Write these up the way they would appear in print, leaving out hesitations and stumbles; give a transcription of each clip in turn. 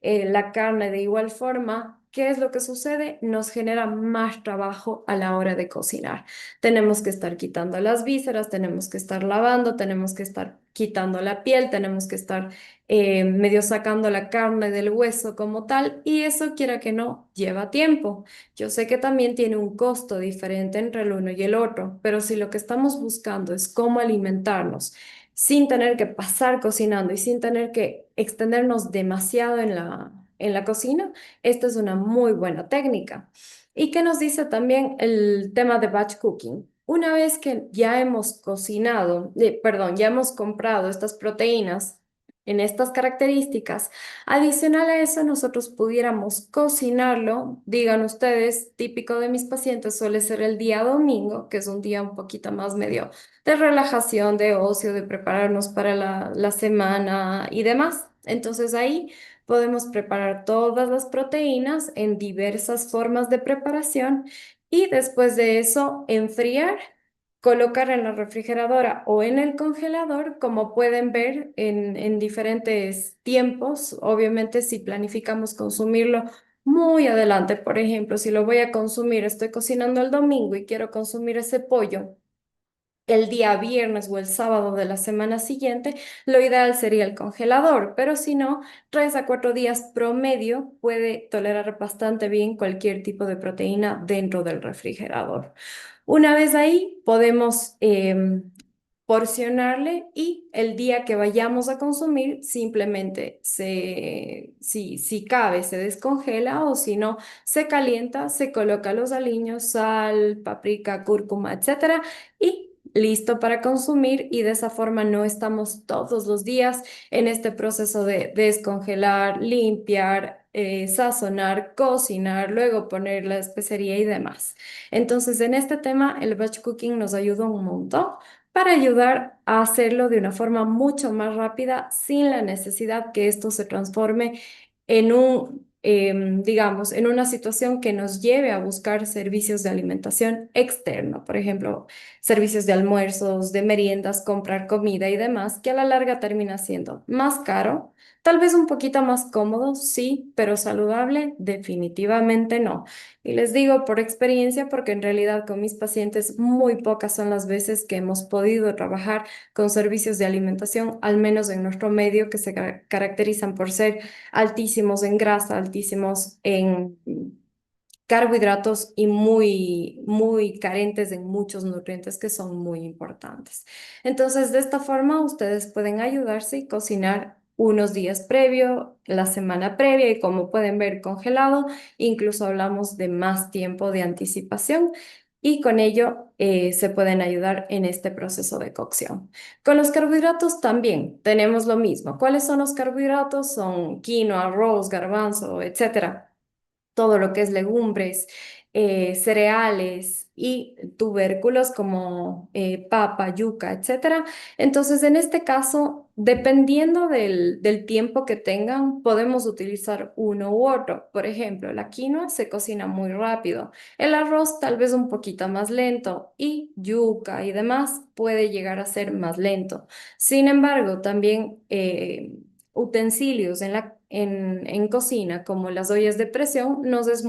la carne de igual forma. ¿Qué es lo que sucede? Nos genera más trabajo a la hora de cocinar. Tenemos que estar quitando las vísceras, tenemos que estar lavando, tenemos que estar quitando la piel, tenemos que estar medio sacando la carne del hueso como tal, y eso, quiera que no, lleva tiempo. Yo sé que también tiene un costo diferente entre el uno y el otro, pero si lo que estamos buscando es cómo alimentarnos sin tener que pasar cocinando y sin tener que extendernos demasiado en la cocina, esta es una muy buena técnica. ¿Y qué nos dice también el tema de batch cooking? Una vez que ya hemos cocinado, perdón, ya hemos comprado estas proteínas en estas características, adicional a eso, nosotros pudiéramos cocinarlo, digan ustedes, típico de mis pacientes suele ser el día domingo, que es un día un poquito más medio de relajación, de ocio, de prepararnos para la semana y demás. Entonces ahí podemos preparar todas las proteínas en diversas formas de preparación y después de eso enfriar, colocar en la refrigeradora o en el congelador, como pueden ver en diferentes tiempos. Obviamente, si planificamos consumirlo muy adelante, por ejemplo, si lo voy a consumir, estoy cocinando el domingo y quiero consumir ese pollo el día viernes o el sábado de la semana siguiente, lo ideal sería el congelador, pero si no, 3 a 4 días promedio puede tolerar bastante bien cualquier tipo de proteína dentro del refrigerador. Una vez ahí, podemos porcionarle y el día que vayamos a consumir, simplemente si cabe, se descongela o si no, se calienta, se coloca los aliños, sal, paprika, cúrcuma, etcétera, y listo para consumir, y de esa forma no estamos todos los días en este proceso de descongelar, limpiar, sazonar, cocinar, luego poner la especería y demás. Entonces, en este tema, el batch cooking nos ayuda un montón para ayudar a hacerlo de una forma mucho más rápida sin la necesidad que esto se transforme en digamos, en una situación que nos lleve a buscar servicios de alimentación externo, por ejemplo, servicios de almuerzos, de meriendas, comprar comida y demás, que a la larga termina siendo más caro, tal vez un poquito más cómodo, sí, pero saludable, definitivamente no. Y les digo por experiencia, porque en realidad con mis pacientes muy pocas son las veces que hemos podido trabajar con servicios de alimentación, al menos en nuestro medio, que se caracterizan por ser altísimos en grasa, altísimos en carbohidratos y muy, muy carentes en muchos nutrientes que son muy importantes. Entonces, de esta forma, ustedes pueden ayudarse y cocinar unos días previo, la semana previa, y como pueden ver congelado, incluso hablamos de más tiempo de anticipación. Y con ello se pueden ayudar en este proceso de cocción. Con los carbohidratos también tenemos lo mismo. ¿Cuáles son los carbohidratos? Son quinoa, arroz, garbanzo, etcétera, todo lo que es legumbres, cereales y tubérculos como papa, yuca, etcétera. Entonces, en este caso, dependiendo del tiempo que tengan, podemos utilizar uno u otro. Por ejemplo, la quinoa se cocina muy rápido, el arroz tal vez un poquito más lento y yuca y demás puede llegar a ser más lento. Sin embargo, también utensilios en cocina, como las ollas de presión, nos es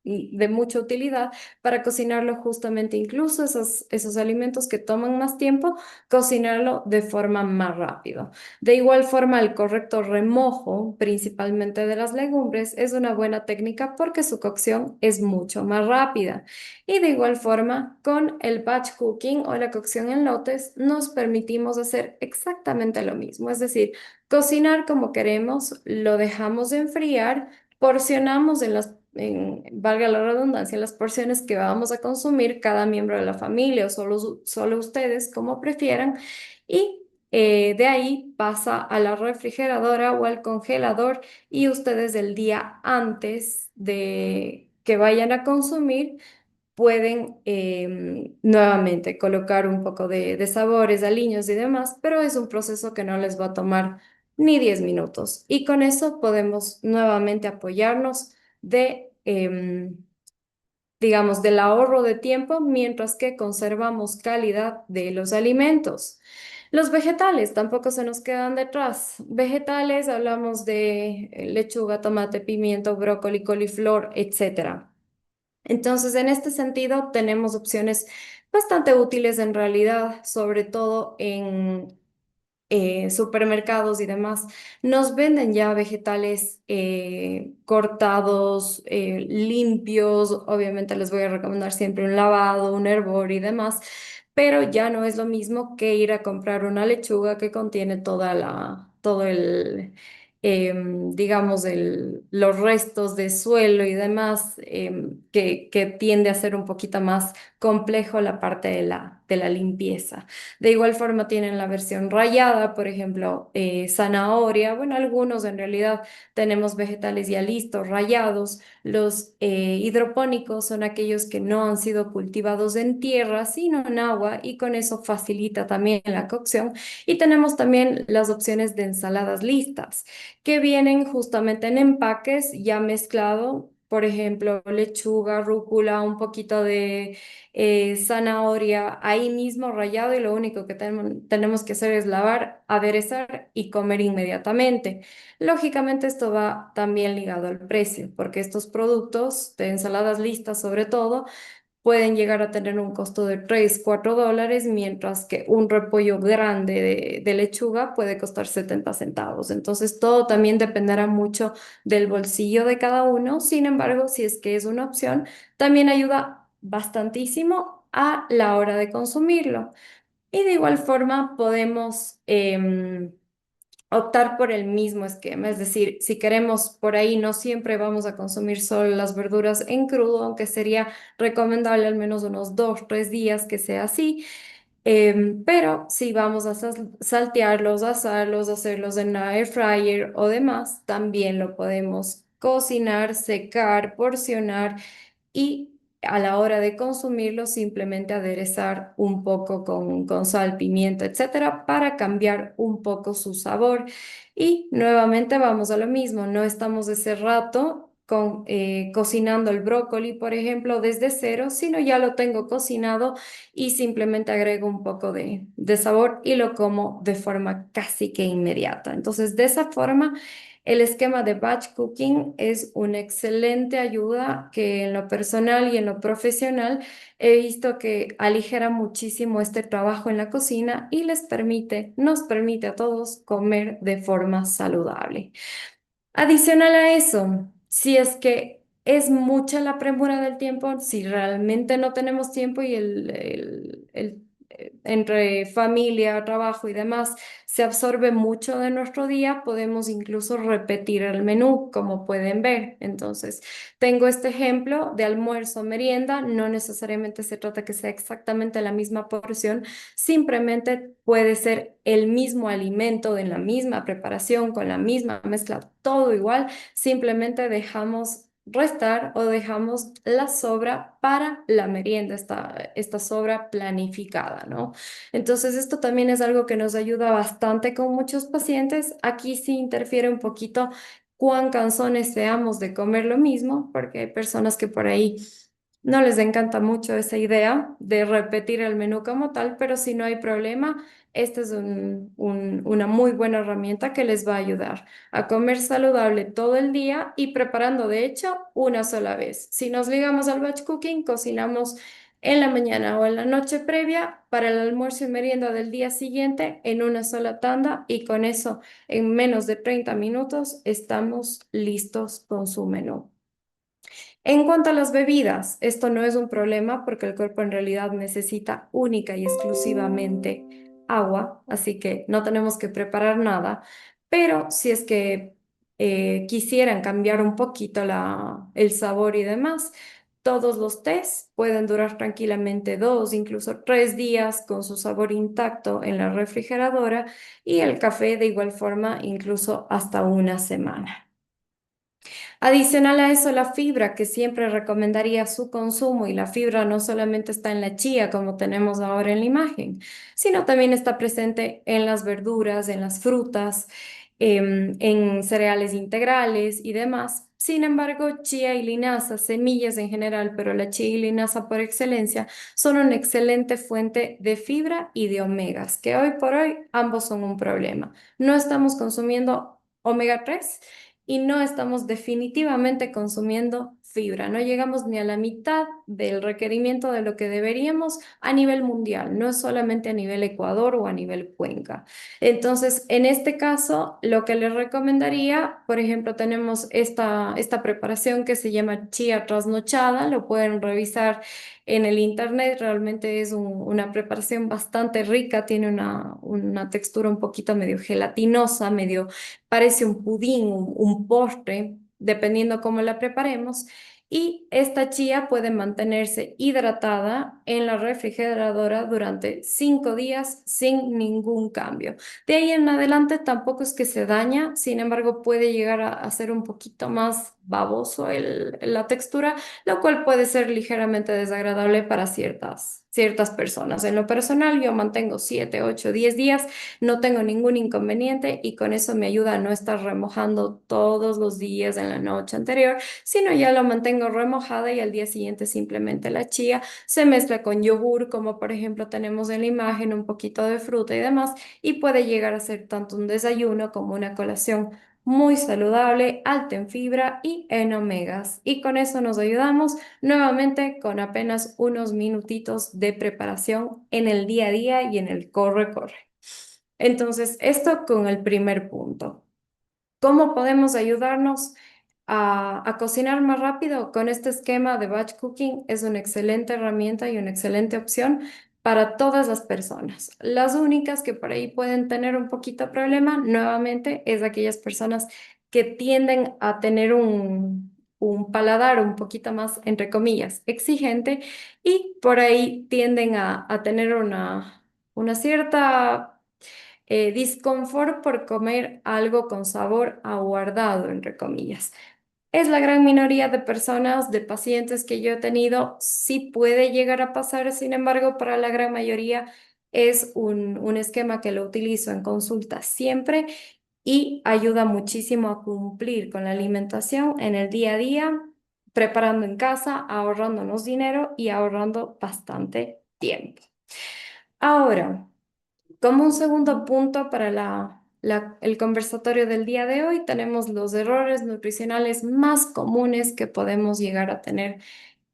de mucha utilidad para cocinarlo justamente, incluso esos alimentos que toman más tiempo, cocinarlo de forma más rápido. De igual forma, el correcto remojo, principalmente de las legumbres, es una buena técnica porque su cocción es mucho más rápida. Y de igual forma, con el batch cooking o la cocción en lotes, nos permitimos hacer exactamente lo mismo, es decir, cocinar como queremos, lo dejamos de enfriar, porcionamos valga la redundancia, en las porciones que vamos a consumir cada miembro de la familia o solo ustedes, como prefieran, y de ahí pasa a la refrigeradora o al congelador, y ustedes el día antes de que vayan a consumir pueden nuevamente colocar un poco de sabores, aliños y demás, pero es un proceso que no les va a tomar ni 10 minutos. Y con eso podemos nuevamente apoyarnos digamos, del ahorro de tiempo mientras que conservamos calidad de los alimentos. Los vegetales tampoco se nos quedan detrás. Vegetales, hablamos de lechuga, tomate, pimiento, brócoli, coliflor, etcétera. Entonces, en este sentido, tenemos opciones bastante útiles en realidad, sobre todo en supermercados y demás. Nos venden ya vegetales cortados, limpios. Obviamente les voy a recomendar siempre un lavado, un hervor y demás, pero ya no es lo mismo que ir a comprar una lechuga que contiene todo el, digamos, los restos de suelo y demás, que tiende a ser un poquito más complejo la parte de la limpieza. De igual forma tienen la versión rallada, por ejemplo, zanahoria. Bueno, algunos en realidad tenemos vegetales ya listos, rallados. Los hidropónicos son aquellos que no han sido cultivados en tierra, sino en agua, y con eso facilita también la cocción. Y tenemos también las opciones de ensaladas listas, que vienen justamente en empaques ya mezclado. Por ejemplo, lechuga, rúcula, un poquito de zanahoria ahí mismo rallado, y lo único que tenemos que hacer es lavar, aderezar y comer inmediatamente. Lógicamente esto va también ligado al precio, porque estos productos de ensaladas listas sobre todo pueden llegar a tener un costo de 3 4 dólares, mientras que un repollo grande de lechuga puede costar 70 centavos. Entonces, todo también dependerá mucho del bolsillo de cada uno. Sin embargo, si es que es una opción, también ayuda bastantísimo a la hora de consumirlo. Y de igual forma, podemos optar por el mismo esquema, es decir, si queremos por ahí, no siempre vamos a consumir solo las verduras en crudo, aunque sería recomendable al menos unos 2, 3 días que sea así. Pero si vamos a saltearlos, asarlos, hacerlos en la air fryer o demás, también lo podemos cocinar, secar, porcionar, y a la hora de consumirlo simplemente aderezar un poco con sal, pimienta, etcétera, para cambiar un poco su sabor. Y nuevamente vamos a lo mismo, no estamos ese rato cocinando el brócoli, por ejemplo, desde cero, sino ya lo tengo cocinado y simplemente agrego un poco de sabor y lo como de forma casi que inmediata. Entonces, de esa forma, el esquema de batch cooking es una excelente ayuda que en lo personal y en lo profesional he visto que aligera muchísimo este trabajo en la cocina y nos permite a todos comer de forma saludable. Adicional a eso, si es que es mucha la premura del tiempo, si realmente no tenemos tiempo y entre familia, trabajo y demás se absorbe mucho de nuestro día, podemos incluso repetir el menú, como pueden ver. Entonces, tengo este ejemplo de almuerzo, merienda. No necesariamente se trata que sea exactamente la misma porción, simplemente puede ser el mismo alimento en la misma preparación, con la misma mezcla, todo igual. Simplemente dejamos restar o dejamos la sobra para la merienda, esta sobra planificada, ¿no? Entonces, esto también es algo que nos ayuda bastante con muchos pacientes. Aquí sí interfiere un poquito cuán cansones seamos de comer lo mismo, porque hay personas que por ahí no les encanta mucho esa idea de repetir el menú como tal, pero si no hay problema, esta es una muy buena herramienta que les va a ayudar a comer saludable todo el día y preparando, de hecho, una sola vez. Si nos ligamos al batch cooking, cocinamos en la mañana o en la noche previa para el almuerzo y merienda del día siguiente en una sola tanda, y con eso en menos de 30 minutos estamos listos con su menú. En cuanto a las bebidas, esto no es un problema porque el cuerpo en realidad necesita única y exclusivamente agua, así que no tenemos que preparar nada. Pero si es que quisieran cambiar un poquito el sabor y demás, todos los tés pueden durar tranquilamente 2, incluso 3 días con su sabor intacto en la refrigeradora, y el café de igual forma incluso hasta una semana. Adicional a eso, la fibra, que siempre recomendaría su consumo, y la fibra no solamente está en la chía como tenemos ahora en la imagen, sino también está presente en las verduras, en las frutas. en cereales integrales y demás. Sin embargo, chía y linaza, semillas en general, pero la chía y linaza por excelencia, son una excelente fuente de fibra y de omegas, que hoy por hoy ambos son un problema. No estamos consumiendo omega 3 y no estamos definitivamente consumiendo fibra. No llegamos ni a la mitad del requerimiento de lo que deberíamos a nivel mundial, no es solamente a nivel Ecuador o a nivel Cuenca. Entonces, en este caso, lo que les recomendaría, por ejemplo, tenemos esta preparación que se llama chía trasnochada, lo pueden revisar en el internet, realmente es una preparación bastante rica, tiene una textura un poquito medio gelatinosa, medio parece un pudín, un postre, dependiendo cómo la preparemos. Y esta chía puede mantenerse hidratada en la refrigeradora durante 5 días sin ningún cambio. De ahí en adelante tampoco es que se daña, sin embargo puede llegar a ser un poquito más baboso la textura, lo cual puede ser ligeramente desagradable para ciertas personas. En lo personal yo mantengo 7, 8, 10 días, no tengo ningún inconveniente y con eso me ayuda a no estar remojando todos los días en la noche anterior, sino ya lo mantengo remojada y al día siguiente simplemente la chía se mezcla con yogur, como por ejemplo tenemos en la imagen, un poquito de fruta y demás y puede llegar a ser tanto un desayuno como una colación muy saludable, alta en fibra y en omegas. Y con eso nos ayudamos nuevamente con apenas unos minutitos de preparación en el día a día y en el corre-corre. Entonces, esto con el primer punto. ¿Cómo podemos ayudarnos a cocinar más rápido? Con este esquema de batch cooking es una excelente herramienta y una excelente opción para todas las personas. Las únicas que por ahí pueden tener un poquito de problema, nuevamente, es aquellas personas que tienden a tener un paladar un poquito más, entre comillas, exigente y por ahí tienden a tener una cierta disconfort por comer algo con sabor aguardado, entre comillas. Es la gran minoría de personas, de pacientes que yo he tenido, sí puede llegar a pasar, sin embargo, para la gran mayoría es un esquema que lo utilizo en consulta siempre y ayuda muchísimo a cumplir con la alimentación en el día a día, preparando en casa, ahorrándonos dinero y ahorrando bastante tiempo. Ahora, como un segundo punto para el conversatorio del día de hoy, tenemos los errores nutricionales más comunes que podemos llegar a tener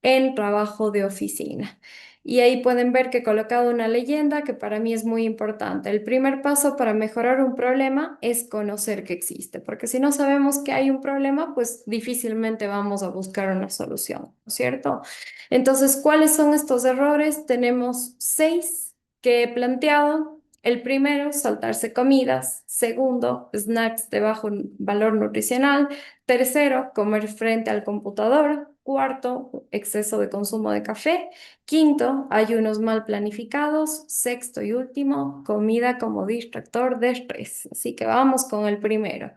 en trabajo de oficina. Y ahí pueden ver que he colocado una leyenda que para mí es muy importante. El primer paso para mejorar un problema es conocer que existe, porque si no sabemos que hay un problema, pues difícilmente vamos a buscar una solución, ¿no es cierto? Entonces, ¿cuáles son estos errores? Tenemos 6 que he planteado. El primero, saltarse comidas. Segundo, snacks de bajo valor nutricional. Tercero, comer frente al computador. Cuarto, exceso de consumo de café. Quinto, ayunos mal planificados. Sexto y último, comida como distractor de estrés. Así que vamos con el primero.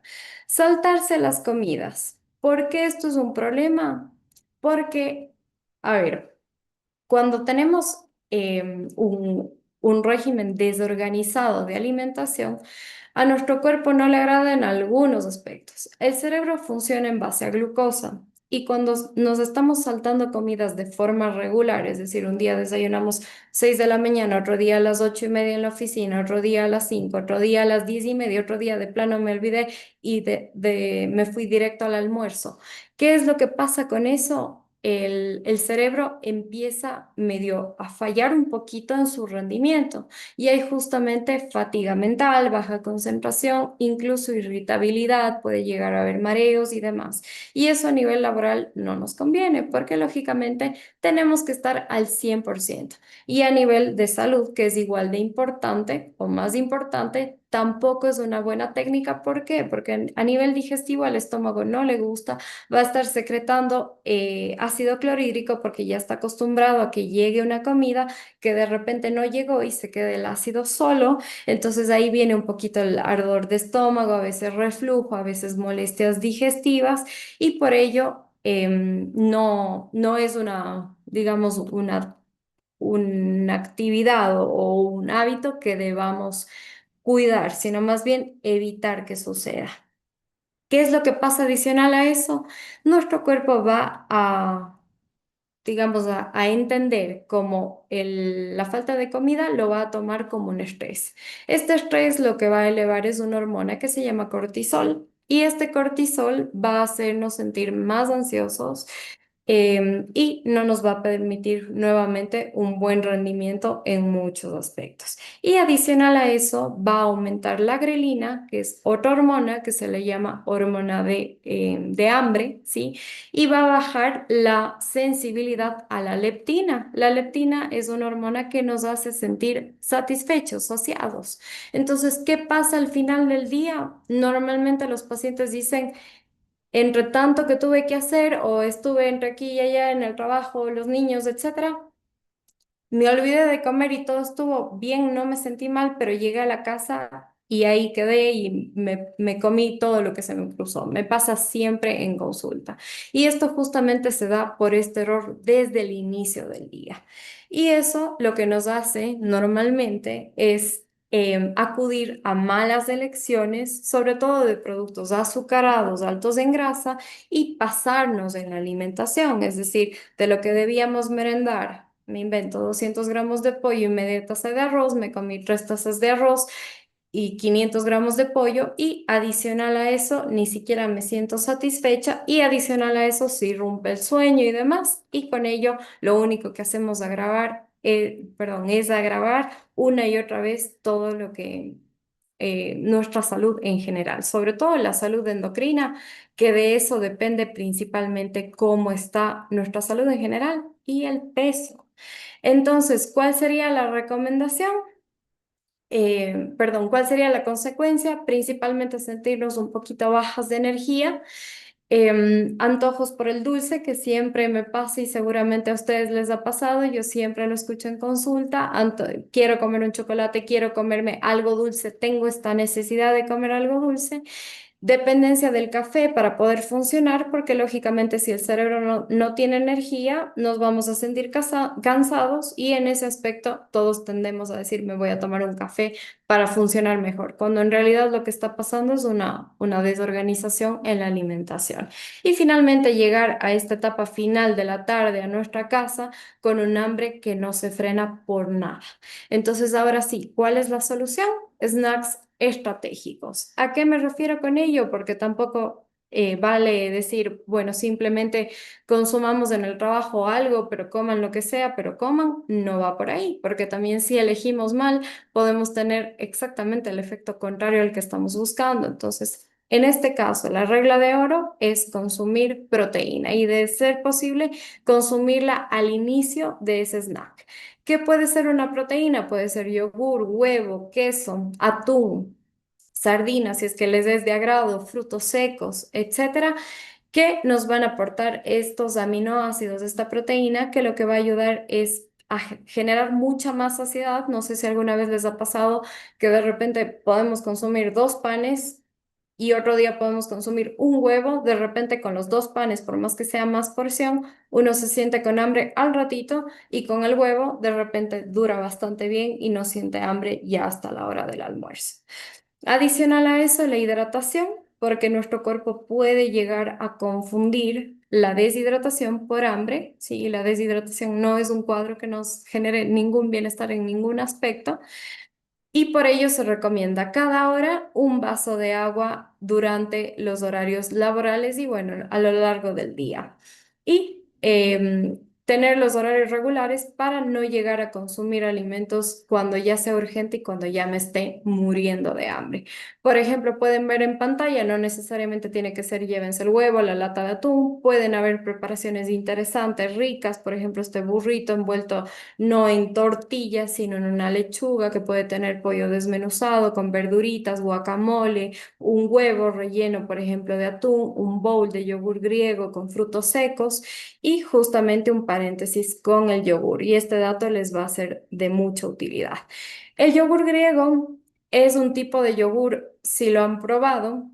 Saltarse las comidas. ¿Por qué esto es un problema? Porque, a ver, cuando tenemos un régimen desorganizado de alimentación, a nuestro cuerpo no le agradan algunos aspectos. El cerebro funciona en base a glucosa y cuando nos estamos saltando comidas de forma regular, es decir, un día desayunamos 6 de la mañana, otro día a las 8:30 en la oficina, otro día a las 5, otro día a las 10:30, otro día de plano me olvidé y me fui directo al almuerzo. ¿Qué es lo que pasa con eso? El cerebro empieza medio a fallar un poquito en su rendimiento y hay justamente fatiga mental, baja concentración, incluso irritabilidad, puede llegar a haber mareos y demás. Y eso a nivel laboral no nos conviene porque lógicamente tenemos que estar al 100%. Y a nivel de salud, que es igual de importante o más importante, tampoco es una buena técnica. ¿Por qué? Porque a nivel digestivo al estómago no le gusta, va a estar secretando ácido clorhídrico porque ya está acostumbrado a que llegue una comida que de repente no llegó y se quede el ácido solo. Entonces ahí viene un poquito el ardor de estómago, a veces reflujo, a veces molestias digestivas y por ello no es digamos, una actividad o un hábito que debamos cuidar, sino más bien evitar que suceda. ¿Qué es lo que pasa adicional a eso? Nuestro cuerpo va a, digamos, a entender como la falta de comida lo va a tomar como un estrés. Este estrés lo que va a elevar es una hormona que se llama cortisol. Y este cortisol va a hacernos sentir más ansiosos, y no nos va a permitir nuevamente un buen rendimiento en muchos aspectos. Y adicional a eso, va a aumentar la grelina, que es otra hormona que se le llama hormona de hambre, ¿sí? Y va a bajar la sensibilidad a la leptina. La leptina es una hormona que nos hace sentir satisfechos, saciados. Entonces, ¿qué pasa al final del día? Normalmente los pacientes dicen, entre tanto que tuve que hacer o estuve entre aquí y allá en el trabajo, los niños, etcétera, me olvidé de comer y todo estuvo bien, no me sentí mal, pero llegué a la casa y ahí quedé y me comí todo lo que se me cruzó. Me pasa siempre en consulta. Y esto justamente se da por este error desde el inicio del día. Y eso lo que nos hace normalmente es acudir a malas elecciones, sobre todo de productos azucarados, altos en grasa, y pasarnos en la alimentación, es decir, de lo que debíamos merendar. Me invento 200 gramos de pollo y media taza de arroz, me comí 3 tazas de arroz y 500 gramos de pollo, y adicional a eso ni siquiera me siento satisfecha, y adicional a eso sí rompe el sueño y demás, y con ello lo único que hacemos es agravar una y otra vez todo lo que nuestra salud en general, sobre todo la salud endocrina, que de eso depende principalmente cómo está nuestra salud en general y el peso. Entonces, ¿cuál sería la recomendación? Perdón, ¿cuál sería la consecuencia? Principalmente sentirnos un poquito bajas de energía, antojos por el dulce, que siempre me pasa y seguramente a ustedes les ha pasado, yo siempre lo escucho en consulta, quiero comer un chocolate, quiero comerme algo dulce, tengo esta necesidad de comer algo dulce. Dependencia del café para poder funcionar, porque lógicamente si el cerebro no tiene energía, nos vamos a sentir cansados, y en ese aspecto todos tendemos a decir, me voy a tomar un café para funcionar mejor, cuando en realidad lo que está pasando es una desorganización en la alimentación. Y finalmente llegar a esta etapa final de la tarde a nuestra casa con un hambre que no se frena por nada. Entonces, ahora sí, ¿cuál es la solución? Snacks estratégicos. ¿A qué me refiero con ello? Porque tampoco vale decir, bueno, simplemente consumamos en el trabajo algo, pero coman lo que sea, pero coman, no va por ahí, porque también si elegimos mal, podemos tener exactamente el efecto contrario al que estamos buscando. Entonces, en este caso, la regla de oro es consumir proteína y, de ser posible, consumirla al inicio de ese snack. ¿Qué puede ser una proteína? Puede ser yogur, huevo, queso, atún, sardinas, si es que les es de agrado, frutos secos, etcétera, que nos van a aportar estos aminoácidos, esta proteína, que lo que va a ayudar es a generar mucha más saciedad. No sé si alguna vez les ha pasado que de repente podemos consumir 2 panes y otro día podemos consumir un huevo. De repente, con los 2 panes, por más que sea más porción, uno se siente con hambre al ratito, y con el huevo de repente dura bastante bien y no siente hambre ya hasta la hora del almuerzo. Adicional a eso, la hidratación, porque nuestro cuerpo puede llegar a confundir la deshidratación por hambre, ¿sí? La deshidratación no es un cuadro que nos genere ningún bienestar en ningún aspecto, y por ello se recomienda cada hora un vaso de agua durante los horarios laborales y, bueno, a lo largo del día. Y tener los horarios regulares para no llegar a consumir alimentos cuando ya sea urgente y cuando ya me esté muriendo de hambre. Por ejemplo, pueden ver en pantalla, no necesariamente tiene que ser llévense el huevo, la lata de atún, pueden haber preparaciones interesantes, ricas, por ejemplo, este burrito envuelto no en tortilla, sino en una lechuga, que puede tener pollo desmenuzado con verduritas, guacamole, un huevo relleno, por ejemplo, de atún, un bowl de yogur griego con frutos secos, y justamente un paréntesis con el yogur. Y este dato les va a ser de mucha utilidad. El yogur griego es un tipo de yogur, si lo han probado,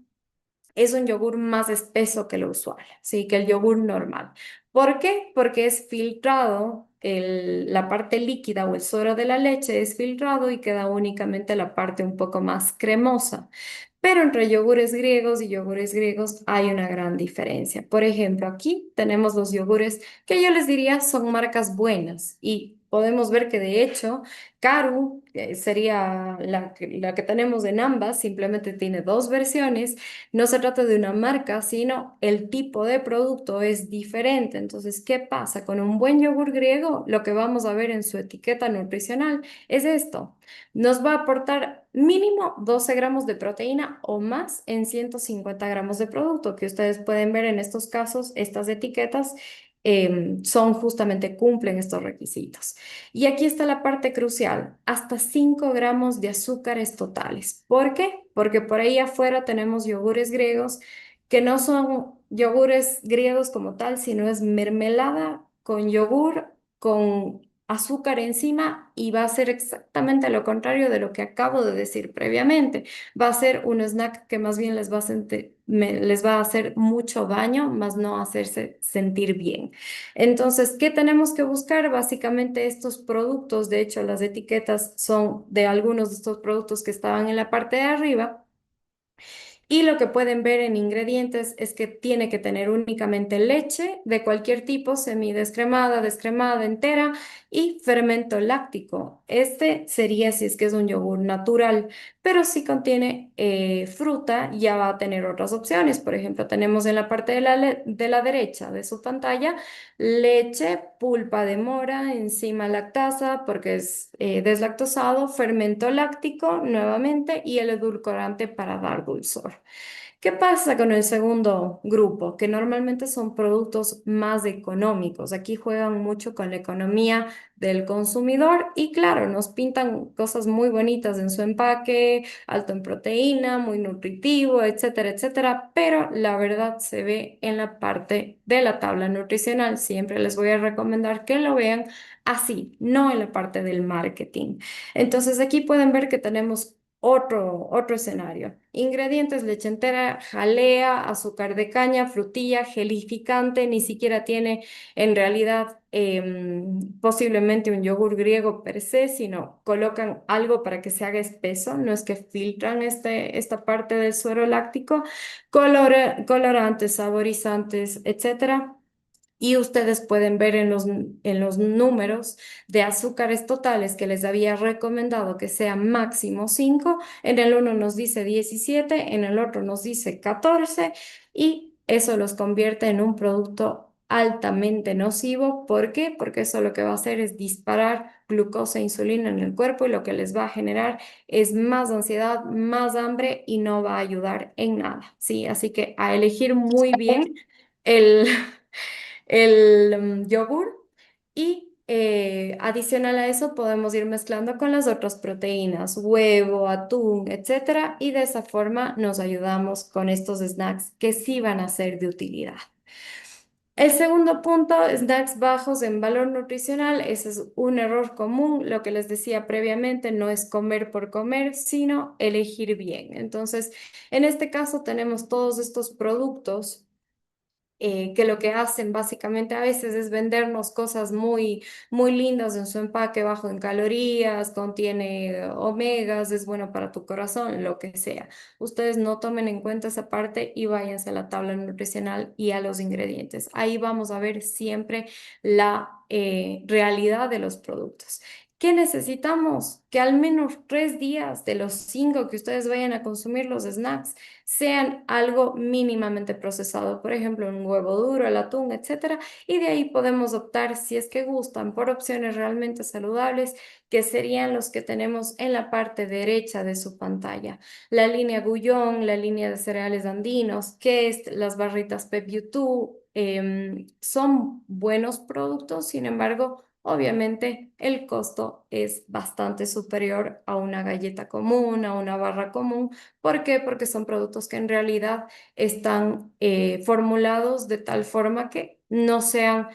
es un yogur más espeso que lo usual, sí, que el yogur normal. ¿Por qué? Porque es filtrado la parte líquida o el suero de la leche es filtrado y queda únicamente la parte un poco más cremosa. Pero entre yogures griegos y yogures griegos hay una gran diferencia. Por ejemplo, aquí tenemos los yogures que yo les diría son marcas buenas y podemos ver que de hecho Caru sería la que tenemos en ambas, simplemente tiene dos versiones. No se trata de una marca, sino el tipo de producto es diferente. Entonces, ¿qué pasa? Con un buen yogur griego, lo que vamos a ver en su etiqueta nutricional es esto. Nos va a aportar mínimo 12 gramos de proteína o más en 150 gramos de producto, que ustedes pueden ver en estos casos, estas etiquetas son justamente cumplen estos requisitos. Y aquí está la parte crucial, hasta 5 gramos de azúcares totales. ¿Por qué? Porque por ahí afuera tenemos yogures griegos que no son yogures griegos como tal, sino es mermelada con yogur, con azúcar encima y va a ser exactamente lo contrario de lo que acabo de decir previamente. Va a ser un snack que más bien les va a hacer mucho daño, más no hacerse sentir bien. Entonces, ¿qué tenemos que buscar? Básicamente estos productos, de hecho, las etiquetas son de algunos de estos productos que estaban en la parte de arriba. Y lo que pueden ver en ingredientes es que tiene que tener únicamente leche de cualquier tipo, semidescremada, descremada, entera y fermento láctico. Este sería si es que es un yogur natural, pero si contiene fruta ya va a tener otras opciones. Por ejemplo, tenemos en la parte de la derecha de su pantalla leche, pulpa de mora, enzima lactasa porque es deslactosado, fermento láctico nuevamente y el edulcorante para dar dulzor. ¿Qué pasa con el segundo grupo? Que normalmente son productos más económicos. Aquí juegan mucho con la economía del consumidor y claro, nos pintan cosas muy bonitas en su empaque, alto en proteína, muy nutritivo, etcétera, etcétera, pero la verdad se ve en la parte de la tabla nutricional. Siempre les voy a recomendar que lo vean así, no en la parte del marketing. Entonces aquí pueden ver que tenemos otro escenario. Ingredientes: leche entera, jalea, azúcar de caña, frutilla, gelificante, ni siquiera tiene en realidad posiblemente un yogur griego per se, sino colocan algo para que se haga espeso, no es que filtran esta parte del suero láctico, colorantes, saborizantes, etcétera. Y ustedes pueden ver en los números de azúcares totales que les había recomendado que sea máximo 5. En el uno nos dice 17, en el otro nos dice 14 y eso los convierte en un producto altamente nocivo. ¿Por qué? Porque eso lo que va a hacer es disparar glucosa e insulina en el cuerpo y lo que les va a generar es más ansiedad, más hambre y no va a ayudar en nada. ¿Sí? Así que a elegir muy bien el yogur y adicional a eso podemos ir mezclando con las otras proteínas, huevo, atún, etcétera, y de esa forma nos ayudamos con estos snacks que sí van a ser de utilidad. El segundo punto, snacks bajos en valor nutricional, ese es un error común. Lo que les decía previamente, no es comer por comer, sino elegir bien. Entonces, en este caso tenemos todos estos productos que lo que hacen básicamente a veces es vendernos cosas muy lindas en su empaque, bajo en calorías, contiene omegas, es bueno para tu corazón, lo que sea. Ustedes no tomen en cuenta esa parte y váyanse a la tabla nutricional y a los ingredientes. Ahí vamos a ver siempre la realidad de los productos. ¿Qué necesitamos? Que al menos 3 días de los 5 que ustedes vayan a consumir los snacks sean algo mínimamente procesado, por ejemplo, un huevo duro, el atún, etcétera, y de ahí podemos optar, si es que gustan, por opciones realmente saludables, que serían los que tenemos en la parte derecha de su pantalla. La línea Gullón, la línea de cereales andinos, que es las barritas PepU2, son buenos productos, sin embargo, obviamente, el costo es bastante superior a una galleta común, a una barra común. ¿Por qué? Porque son productos que en realidad están formulados de tal forma que no sean,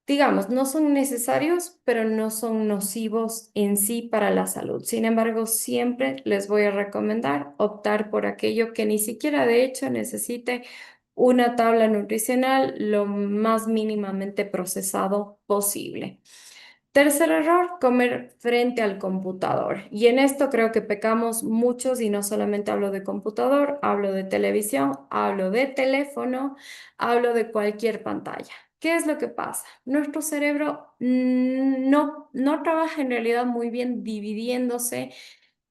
digamos, no son necesarios, pero no son nocivos en sí para la salud. Sin embargo, siempre les voy a recomendar optar por aquello que ni siquiera de hecho necesite una tabla nutricional lo más mínimamente procesado posible. Tercer error, comer frente al computador. Y en esto creo que pecamos muchos y no solamente hablo de computador, hablo de televisión, hablo de teléfono, hablo de cualquier pantalla. ¿Qué es lo que pasa? Nuestro cerebro no trabaja en realidad muy bien dividiéndose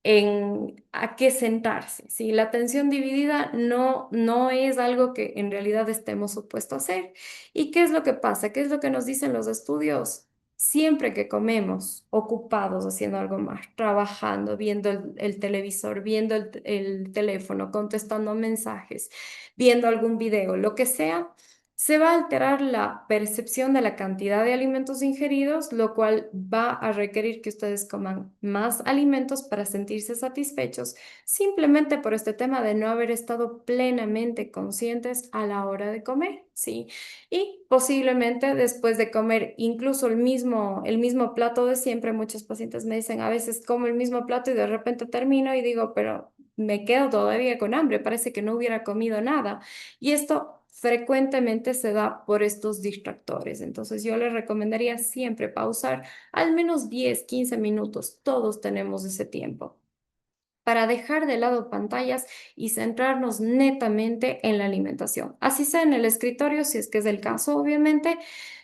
en a qué sentarse. ¿Sí? La atención dividida no es algo que en realidad estemos supuestos a hacer. ¿Y qué es lo que pasa? ¿Qué es lo que nos dicen los estudios? Siempre que comemos ocupados haciendo algo más, trabajando, viendo el televisor, viendo el teléfono, contestando mensajes, viendo algún video, lo que sea, se va a alterar la percepción de la cantidad de alimentos ingeridos, lo cual va a requerir que ustedes coman más alimentos para sentirse satisfechos, simplemente por este tema de no haber estado plenamente conscientes a la hora de comer, ¿sí? Y posiblemente después de comer incluso el mismo plato de siempre, muchos pacientes me dicen, a veces como el mismo plato y de repente termino y digo, pero me quedo todavía con hambre, parece que no hubiera comido nada. Y esto frecuentemente se da por estos distractores. Entonces yo les recomendaría siempre pausar al menos 10, 15 minutos. Todos tenemos ese tiempo para dejar de lado pantallas y centrarnos netamente en la alimentación. Así sea en el escritorio, si es que es el caso, obviamente.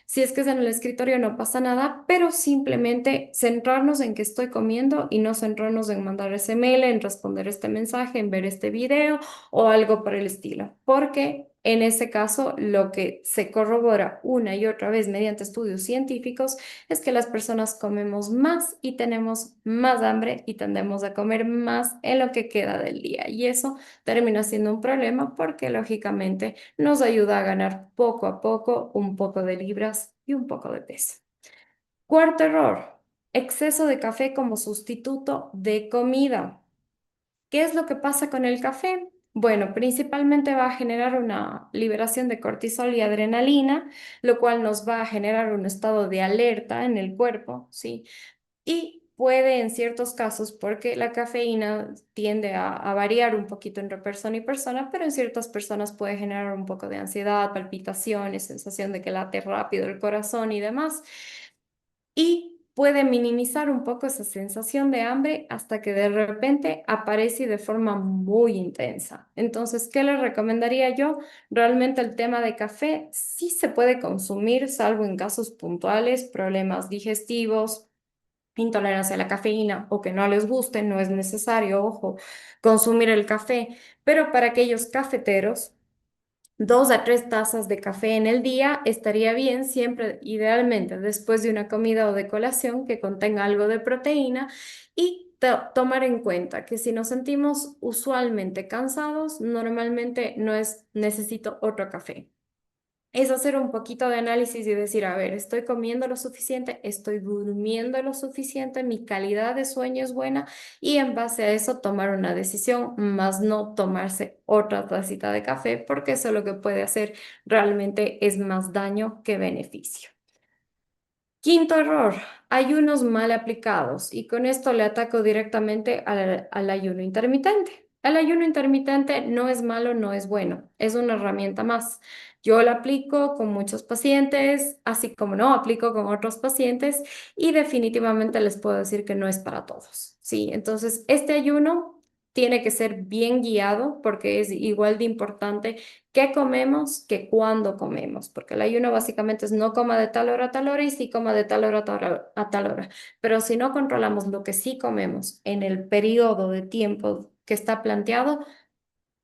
Si es que es en el escritorio no pasa nada, pero simplemente centrarnos en que estoy comiendo y no centrarnos en mandar ese mail, en responder este mensaje, en ver este video o algo por el estilo. Porque en ese caso, lo que se corrobora una y otra vez mediante estudios científicos es que las personas comemos más y tenemos más hambre y tendemos a comer más en lo que queda del día. Y eso termina siendo un problema porque lógicamente nos ayuda a ganar poco a poco un poco de libras y un poco de peso. Cuarto error, exceso de café como sustituto de comida. ¿Qué es lo que pasa con el café? Bueno, principalmente va a generar una liberación de cortisol y adrenalina, lo cual nos va a generar un estado de alerta en el cuerpo, ¿sí? Y puede en ciertos casos, porque la cafeína tiende a variar un poquito entre persona y persona, pero en ciertas personas puede generar un poco de ansiedad, palpitaciones, sensación de que late rápido el corazón y demás. Y puede minimizar un poco esa sensación de hambre hasta que de repente aparece de forma muy intensa. Entonces, ¿qué le recomendaría yo? Realmente el tema de café sí se puede consumir, salvo en casos puntuales, problemas digestivos, intolerancia a la cafeína o que no les guste, no es necesario, ojo, consumir el café, pero para aquellos cafeteros, 2 a 3 tazas de café en el día estaría bien, siempre idealmente después de una comida o de colación que contenga algo de proteína y tomar en cuenta que si nos sentimos usualmente cansados, normalmente no es necesito otro café. Es hacer un poquito de análisis y decir, a ver, ¿estoy comiendo lo suficiente? ¿Estoy durmiendo lo suficiente? ¿Mi calidad de sueño es buena? Y en base a eso tomar una decisión, más no tomarse otra tacita de café, porque eso lo que puede hacer realmente es más daño que beneficio. Quinto error, ayunos mal aplicados. Y con esto le ataco directamente al ayuno intermitente. El ayuno intermitente no es malo, no es bueno, es una herramienta más. Yo la aplico con muchos pacientes, así como no aplico con otros pacientes y definitivamente les puedo decir que no es para todos. Sí, entonces este ayuno tiene que ser bien guiado porque es igual de importante qué comemos que cuándo comemos, porque el ayuno básicamente es no coma de tal hora a tal hora y sí coma de tal hora a tal hora. Pero si no controlamos lo que sí comemos en el periodo de tiempo que está planteado,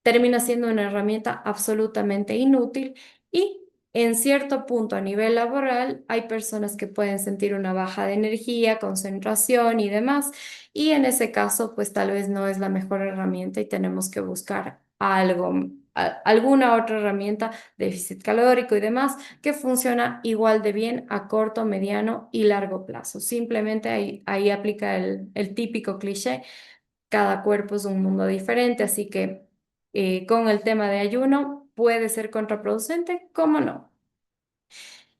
termina siendo una herramienta absolutamente inútil y en cierto punto a nivel laboral hay personas que pueden sentir una baja de energía, concentración y demás, y en ese caso pues tal vez no es la mejor herramienta y tenemos que buscar algo, alguna otra herramienta, déficit calórico y demás, que funciona igual de bien a corto, mediano y largo plazo. Simplemente ahí aplica el típico cliché, cada cuerpo es un mundo diferente, así que con el tema de ayuno puede ser contraproducente, ¿cómo no?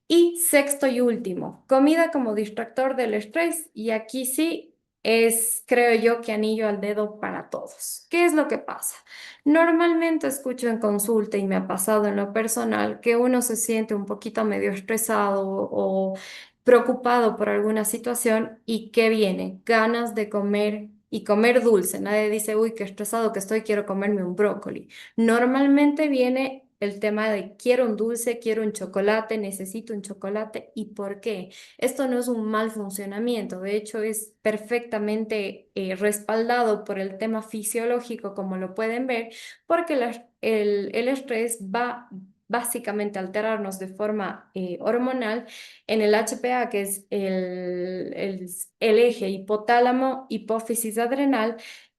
Y sexto y último, comida como distractor del estrés. Y aquí sí, es, creo yo, que anillo al dedo para todos. ¿Qué es lo que pasa? Normalmente escucho en consulta y me ha pasado en lo personal que uno se siente un poquito medio estresado o preocupado por alguna situación y ¿qué viene? Ganas de comer y comer dulce. Nadie dice, uy, qué estresado que estoy, quiero comerme un brócoli. Normalmente viene el tema de quiero un dulce, quiero un chocolate, necesito un chocolate. ¿Y por qué? Esto no es un mal funcionamiento, de hecho es perfectamente respaldado por el tema fisiológico, como lo pueden ver, porque el estrés va básicamente a alterarnos de forma hormonal en el HPA, que es el eje hipotálamo, hipófisis adrenal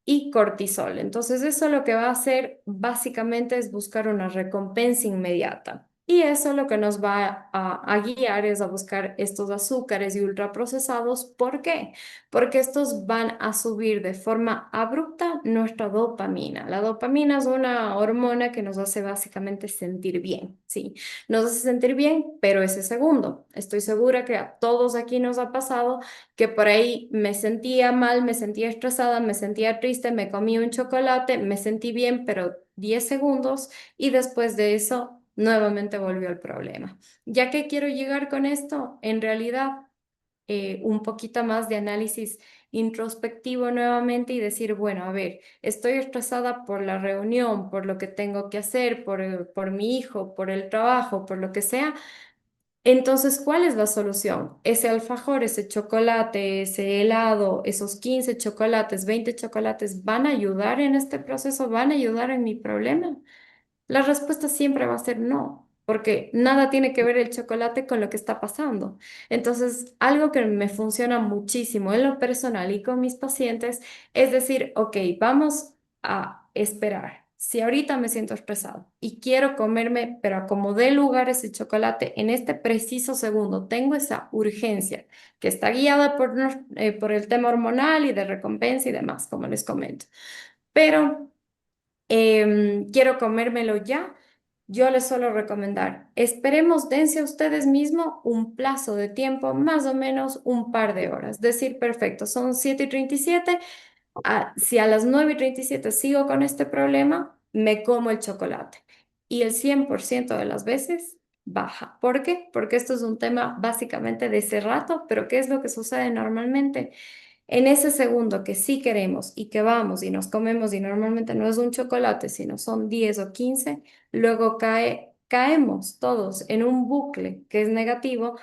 y cortisol. Entonces eso lo que va a hacer básicamente es buscar una recompensa inmediata. Y eso lo que nos va a guiar es a buscar estos azúcares y ultraprocesados. ¿Por qué? Porque estos van a subir de forma abrupta nuestra dopamina. La dopamina es una hormona que nos hace básicamente sentir bien, ¿sí? Nos hace sentir bien, pero ese segundo. Estoy segura que a todos aquí nos ha pasado que por ahí me sentía mal, me sentía estresada, me sentía triste, me comí un chocolate, me sentí bien, pero 10 segundos y después de eso nuevamente volvió el problema. ¿Ya que quiero llegar con esto? En realidad, un poquito más de análisis introspectivo nuevamente y decir, bueno, a ver, estoy estresada por la reunión, por lo que tengo que hacer, por mi hijo, por el trabajo, por lo que sea. Entonces, ¿cuál es la solución? Ese alfajor, ese chocolate, ese helado, esos 15 chocolates, 20 chocolates, ¿van a ayudar en este proceso? ¿Van a ayudar en mi problema? La respuesta siempre va a ser no, porque nada tiene que ver el chocolate con lo que está pasando. Entonces, algo que me funciona muchísimo en lo personal y con mis pacientes es decir, ok, vamos a esperar. Si ahorita me siento estresado y quiero comerme, pero a como dé lugar ese chocolate en este preciso segundo, tengo esa urgencia que está guiada por el tema hormonal y de recompensa y demás, como les comento. Pero quiero comérmelo ya, yo les suelo recomendar, esperemos, dense a ustedes mismos un plazo de tiempo, más o menos un par de horas. Decir, perfecto, son 7:37, si a las 9:37 sigo con este problema, me como el chocolate. Y el 100% de las veces baja. ¿Por qué? Porque esto es un tema básicamente de ese rato, pero ¿qué es lo que sucede normalmente? En ese segundo que sí queremos y que vamos y nos comemos y normalmente no es un chocolate, sino son 10 o 15, luego caemos todos en un bucle que es negativo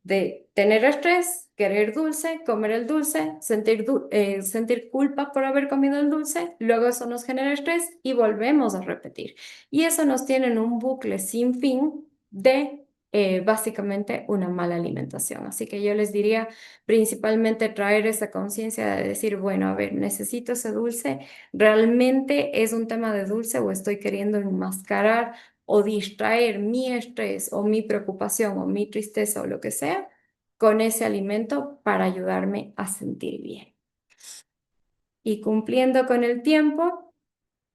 de tener estrés, querer dulce, comer el dulce, sentir culpa por haber comido el dulce, luego eso nos genera estrés y volvemos a repetir. Y eso nos tiene en un bucle sin fin de básicamente una mala alimentación. Así que yo les diría principalmente traer esa conciencia de decir, bueno, a ver, necesito ese dulce, ¿realmente es un tema de dulce o estoy queriendo enmascarar o distraer mi estrés o mi preocupación o mi tristeza o lo que sea con ese alimento para ayudarme a sentir bien? Y cumpliendo con el tiempo,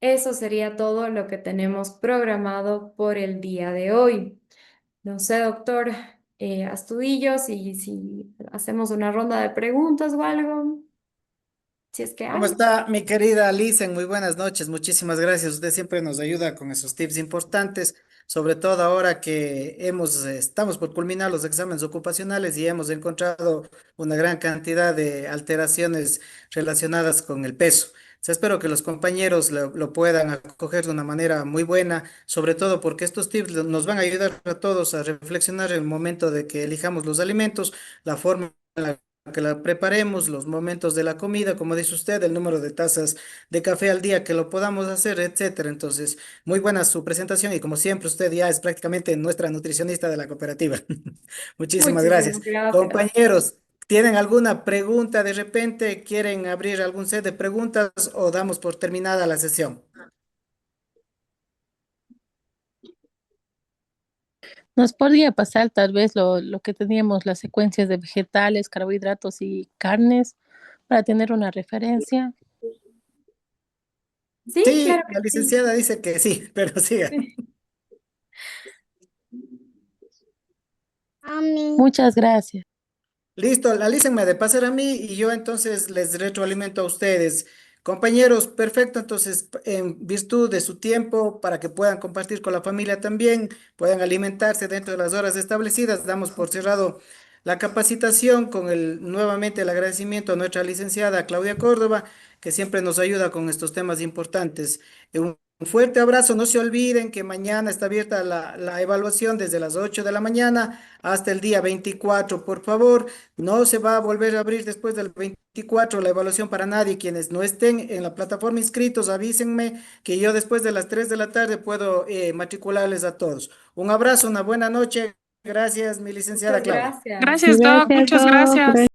eso sería todo lo que tenemos programado por el día de hoy. No sé, doctor Astudillo, si hacemos una ronda de preguntas o algo, si es que ¿Cómo hay. está mi querida Alison? Muy buenas noches, muchísimas gracias. Usted siempre nos ayuda con esos tips importantes, sobre todo ahora que estamos por culminar los exámenes ocupacionales y hemos encontrado una gran cantidad de alteraciones relacionadas con el peso. Espero que los compañeros lo puedan acoger de una manera muy buena, sobre todo porque estos tips nos van a ayudar a todos a reflexionar en el momento de que elijamos los alimentos, la forma en la que la preparemos, los momentos de la comida, como dice usted, el número de tazas de café al día que lo podamos hacer, etcétera. Entonces, muy buena su presentación y como siempre, usted ya es prácticamente nuestra nutricionista de la cooperativa. Muchísimas gracias. Muchísimas gracias. Compañeros, ¿tienen alguna pregunta de repente? ¿Quieren abrir algún set de preguntas o damos por terminada la sesión? Nos podría pasar tal vez lo que teníamos, las secuencias de vegetales, carbohidratos y carnes para tener una referencia. Sí, Sí, claro la que sí. licenciada dice que sí, pero siga. Muchas gracias. Listo, alícenme de pasar a mí y yo entonces les retroalimento a ustedes. Compañeros, perfecto, entonces en virtud de su tiempo, para que puedan compartir con la familia también, puedan alimentarse dentro de las horas establecidas, damos por cerrado la capacitación con nuevamente el agradecimiento a nuestra licenciada Claudia Córdoba, que siempre nos ayuda con estos temas importantes. Un fuerte abrazo, no se olviden que mañana está abierta la evaluación desde las 8 de la mañana hasta el día 24, por favor. No se va a volver a abrir después del 24 la evaluación para nadie. Quienes no estén en la plataforma inscritos, avísenme que yo después de las 3 de la tarde puedo matricularles a todos. Un abrazo, una buena noche. Gracias, mi licenciada Muchas Claudia. gracias. Gracias, Doc. Gracias, Muchas Doc. gracias.